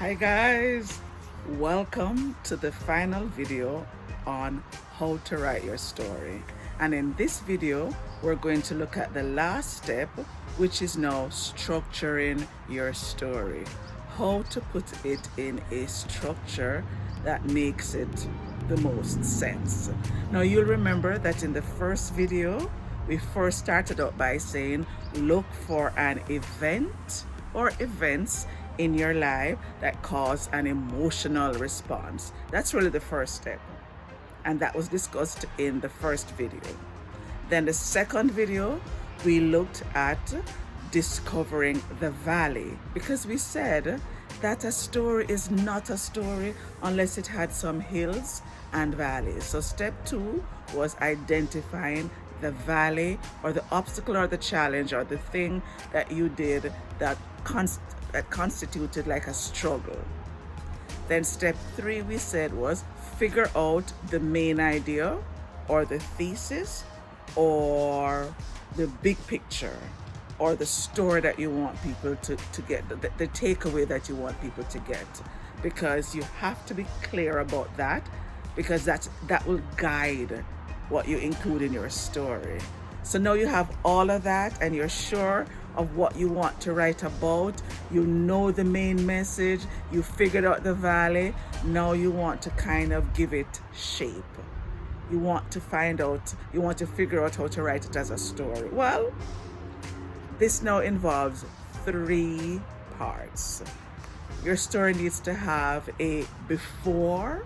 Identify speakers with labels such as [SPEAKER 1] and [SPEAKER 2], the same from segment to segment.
[SPEAKER 1] Hi guys, welcome to the final video on how to write your story. And in this video, we're going to look at the last step, which is now structuring your story. How to put it in a structure that makes it the most sense. Now you'll remember that in the first video, we first started out by saying, look for an event or events in your life that cause an emotional response. That's really the first step. And that was discussed in the first video. Then the second video, we looked at discovering the valley, because we said that a story is not a story unless it had some hills and valleys. So step 2 was identifying the valley or the obstacle or the challenge or the thing that you did that constituted like a struggle. Then step 3 we said was figure out the main idea or the thesis or the big picture or the story that you want people to get, the takeaway that you want people to get, because you have to be clear about that, because that will guide what you include in your story. So now you have all of that and you're sure of what you want to write about. You know the main message, you figured out the valley. Now you want to kind of give it shape. You want to figure out how to write it as a story. Well, this now involves 3 parts. Your story needs to have a before,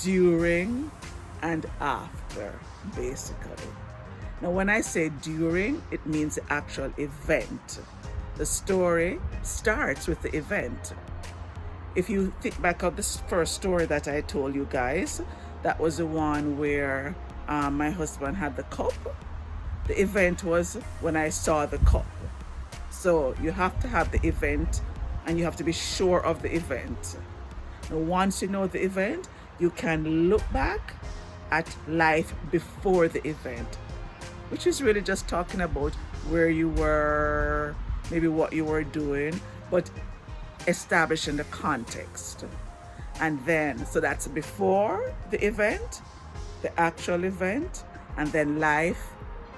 [SPEAKER 1] during, and after, basically. Now, when I say during, it means the actual event. The story starts with the event. If you think back of this first story that I told you guys, that was the one where my husband had the cup. The event was when I saw the cup. So you have to have the event and you have to be sure of the event. Now, once you know the event, you can look back at life before the event, which is really just talking about where you were, maybe what you were doing, but establishing the context. And then, so that's before the event, the actual event, and then life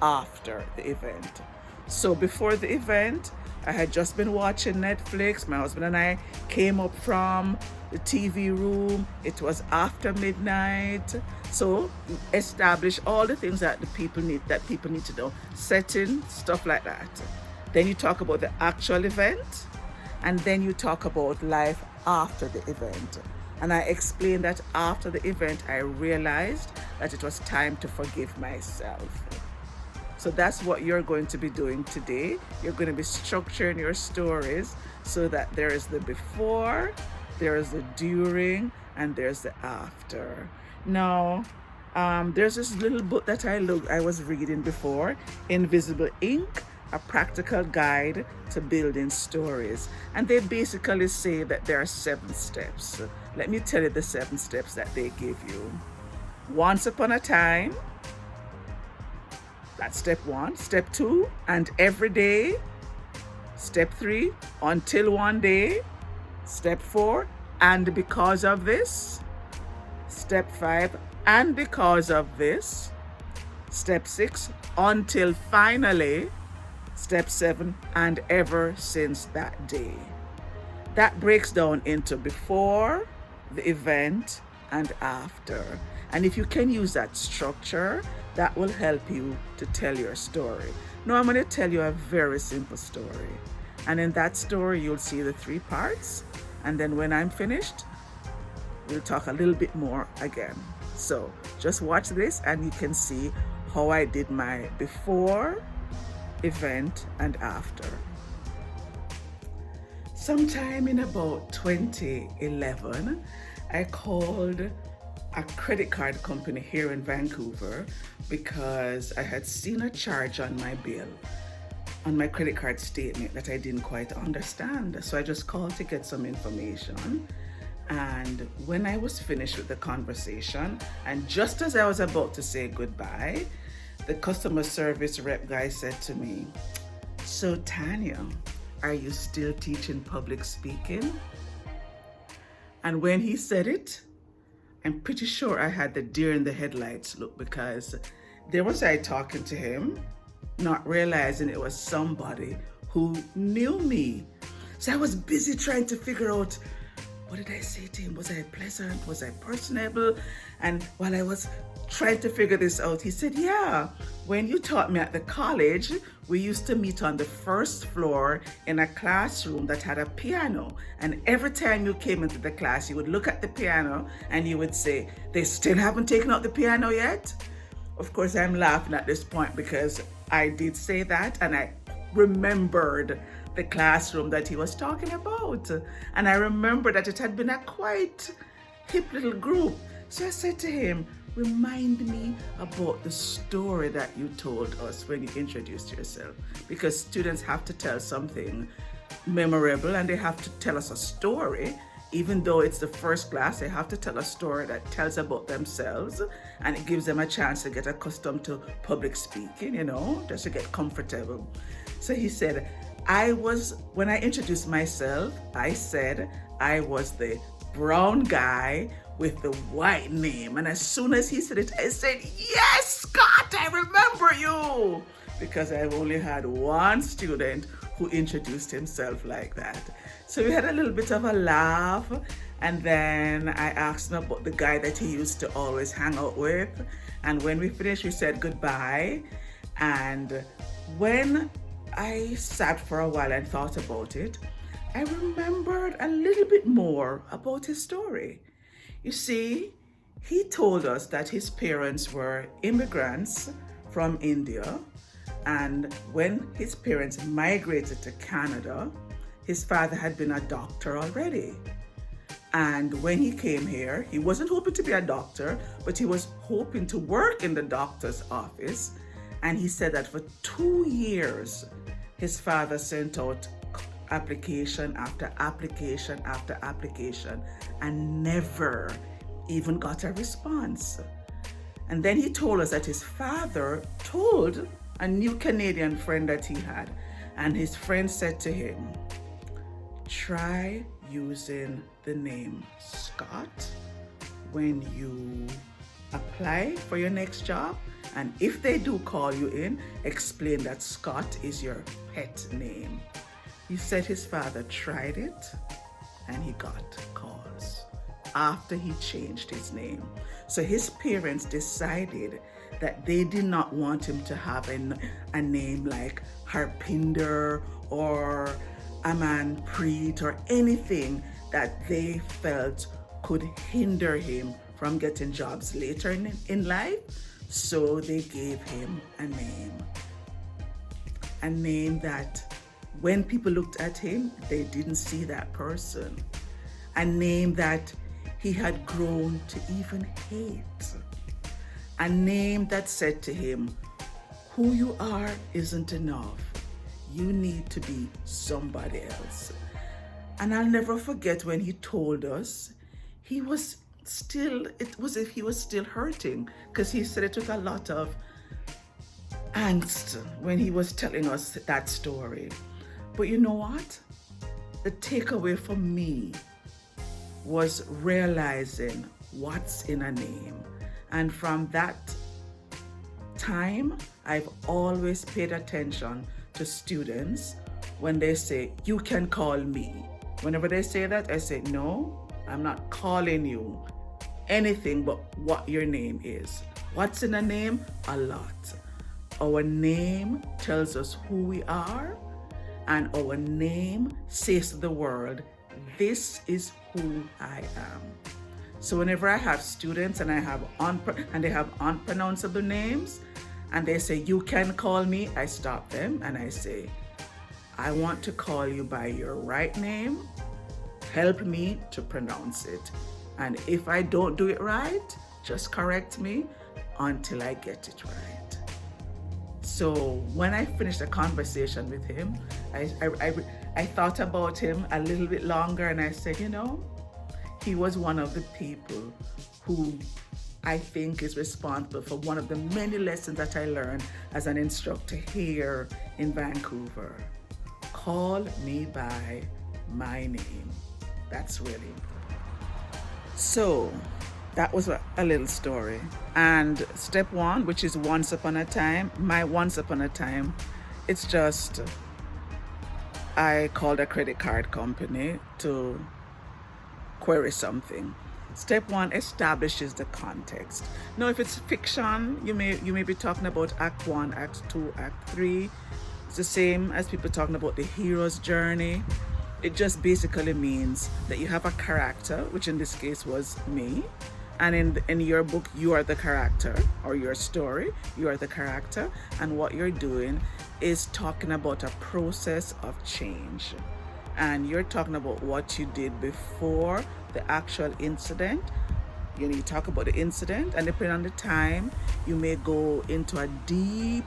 [SPEAKER 1] after the event. So before the event, I had just been watching Netflix. My husband and I came up from the TV room. It was after midnight. So establish all the things that people need to know, setting, stuff like that. Then you talk about the actual event, and then you talk about life after the event. And I explained that after the event, I realized that it was time to forgive myself. So that's what you're going to be doing today. You're going to be structuring your stories so that there is the before, there is the during, and there's the after. Now, there's this little book that I was reading before, Invisible Ink, a practical guide to building stories. And they basically say that there are 7 steps. Let me tell you the 7 steps that they give you. Once upon a time, that's step 1. Step 2, and every day. Step 3, until one day. Step 4, and because of this. Step 5, and because of this. Step 6, until finally. Step 7, and ever since that day. That breaks down into before, the event, and after. And if you can use that structure, that will help you to tell your story. Now I'm going to tell you a very simple story. And in that story, you'll see the 3 parts. And then when I'm finished, we'll talk a little bit more again. So just watch this and you can see how I did my before, event, and after. Sometime in about 2011, I called a credit card company here in Vancouver because I had seen a charge on my bill, on my credit card statement, that I didn't quite understand. So I just called to get some information. And when I was finished with the conversation, and just as I was about to say goodbye, the customer service rep guy said to me, "So Tanya, "Are you still teaching public speaking?" And when he said it, I'm pretty sure I had the deer in the headlights look, because there was I talking to him, not realizing it was somebody who knew me. So I was busy trying to figure out, what did I say to him? Was I pleasant? Was I personable? And while I was trying to figure this out, he said, "Yeah, when you taught me at the college, we used to meet on the first floor in a classroom that had a piano. And every time you came into the class, you would look at the piano and you would say, 'They still haven't taken out the piano yet?'" Of course, I'm laughing at this point because I did say that, and I remembered the classroom that he was talking about. And I remember that it had been a quite hip little group. So I said to him, "Remind me about the story that you told us when you introduced yourself," because students have to tell something memorable and they have to tell us a story. Even though it's the first class, they have to tell a story that tells about themselves, and it gives them a chance to get accustomed to public speaking, just to get comfortable. So he said, when I introduced myself, I said I was the brown guy with the white name. And as soon as he said it, I said, "Yes, Scott, I remember you." Because I've only had one student who introduced himself like that. So we had a little bit of a laugh. And then I asked him about the guy that he used to always hang out with. And when we finished, we said goodbye. And when I sat for a while and thought about it, I remembered a little bit more about his story. You see, he told us that his parents were immigrants from India, and when his parents migrated to Canada, his father had been a doctor already. And when he came here, he wasn't hoping to be a doctor, but he was hoping to work in the doctor's office. And he said that for 2 years, his father sent out application after application after application and never even got a response. And then he told us that his father told a new Canadian friend that he had, and his friend said to him, "Try using the name Scott when you apply for your next job, and if they do call you in, explain that Scott is your pet name." He said his father tried it and he got calls after he changed his name. So his parents decided that they did not want him to have a name like Harpinder or Amanpreet or anything that they felt could hinder him from getting jobs later in life. So they gave him a name that when people looked at him, they didn't see that person. A name that he had grown to even hate. A name that said to him, "Who you are isn't enough. You need to be somebody else." And I'll never forget when he told us, it was as if he was still hurting, because he said it took a lot of angst when he was telling us that story. But you know what? The takeaway for me was realizing what's in a name. And from that time, I've always paid attention to students when they say, "You can call me." Whenever they say that, I say, "No, I'm not calling you anything but what your name is." What's in a name? A lot. Our name tells us who we are, and our name says to the world, "This is who I am." So whenever I have students and they have unpronounceable names, and they say, "You can call me," I stop them and I say, "I want to call you by your right name. Help me to pronounce it. And if I don't do it right, just correct me until I get it right." So when I finished the conversation with him, I thought about him a little bit longer, and I said, he was one of the people who I think is responsible for one of the many lessons that I learned as an instructor here in Vancouver. call me by my name. That's really. So that was a little story. And step one, which is once upon a time, my once upon a time, it's just I called a credit card company to query something. Step one establishes the context. Now, if it's fiction, you may be talking about Act 1, Act 2, Act 3. It's the same as people talking about the hero's journey. It just basically means that you have a character, which in this case was me. And in your book, you are the character, or your story, you are the character. And what you're doing is talking about a process of change. And you're talking about what you did before the actual incident. You talk about the incident, and depending on the time, you may go into a deep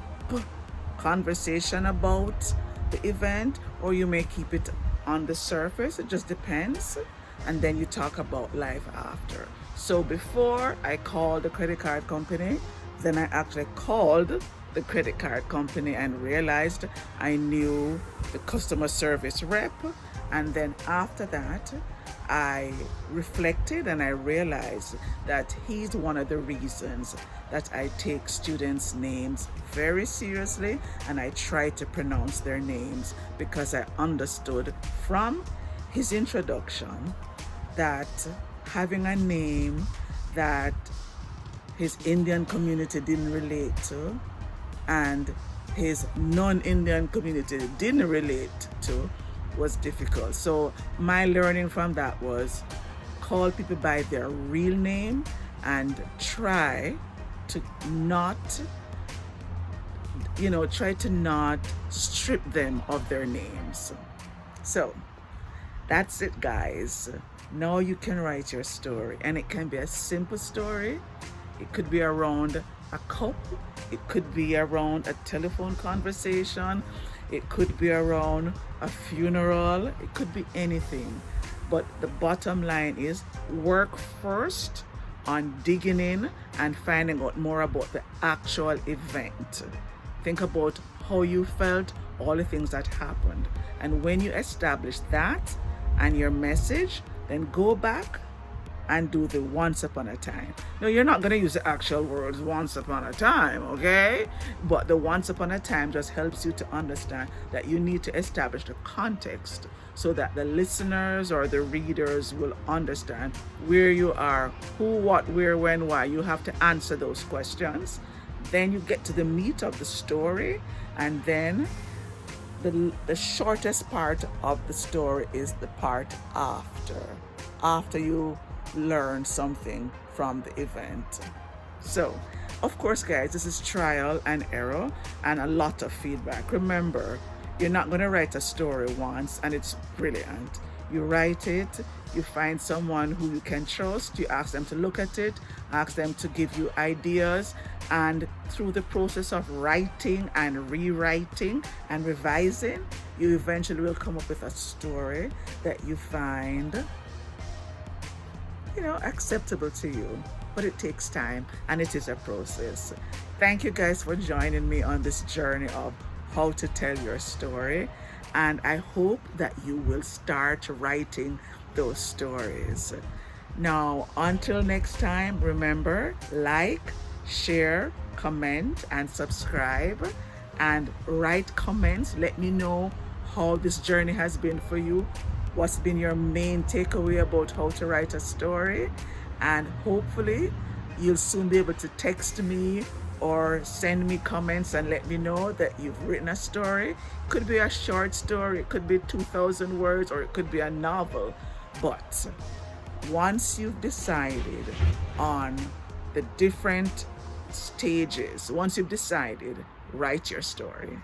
[SPEAKER 1] conversation about the event, or you may keep it on the surface. It just depends. And then you talk about life after. So before I called the credit card company, then I actually called the credit card company and realized I knew the customer service rep. And then after that, I reflected and I realized that he's one of the reasons that I take students' names very seriously, and I try to pronounce their names, because I understood from his introduction that having a name that his Indian community didn't relate to and his non-Indian community didn't relate to was difficult. So my learning from that was call people by their real name and try to not strip them of their names. So that's it, guys. Now you can write your story, and it can be a simple story. It could be around a cup, it could be around a telephone conversation, it could be around a funeral, it could be anything. But the bottom line is work first on digging in and finding out more about the actual event. Think about how you felt, all the things that happened. And when you establish that and your message, then go back and do the once upon a time. Now, you're not going to use the actual words once upon a time, okay? But the once upon a time just helps you to understand that you need to establish the context so that the listeners or the readers will understand where you are, who, what, where, when, why. You have to answer those questions. Then you get to the meat of the story, and then the shortest part of the story is the part after you learn something from the event. So, of course, guys, this is trial and error and a lot of feedback. Remember, you're not going to write a story once and it's brilliant. You write it, you find someone who you can trust, you ask them to look at it, ask them to give you ideas, and through the process of writing and rewriting and revising, you eventually will come up with a story that you find acceptable to you. But it takes time and it is a process. Thank you guys for joining me on this journey of how to tell your story, and I hope that you will start writing those stories. Now, until next time, remember, like, share, comment, and subscribe, and write comments. Let me know how this journey has been for you. What's been your main takeaway about how to write a story? And hopefully you'll soon be able to text me or send me comments and let me know that you've written a story. It could be a short story, it could be 2,000 words, or it could be a novel. But once you've decided on the different stages, once you've decided, write your story.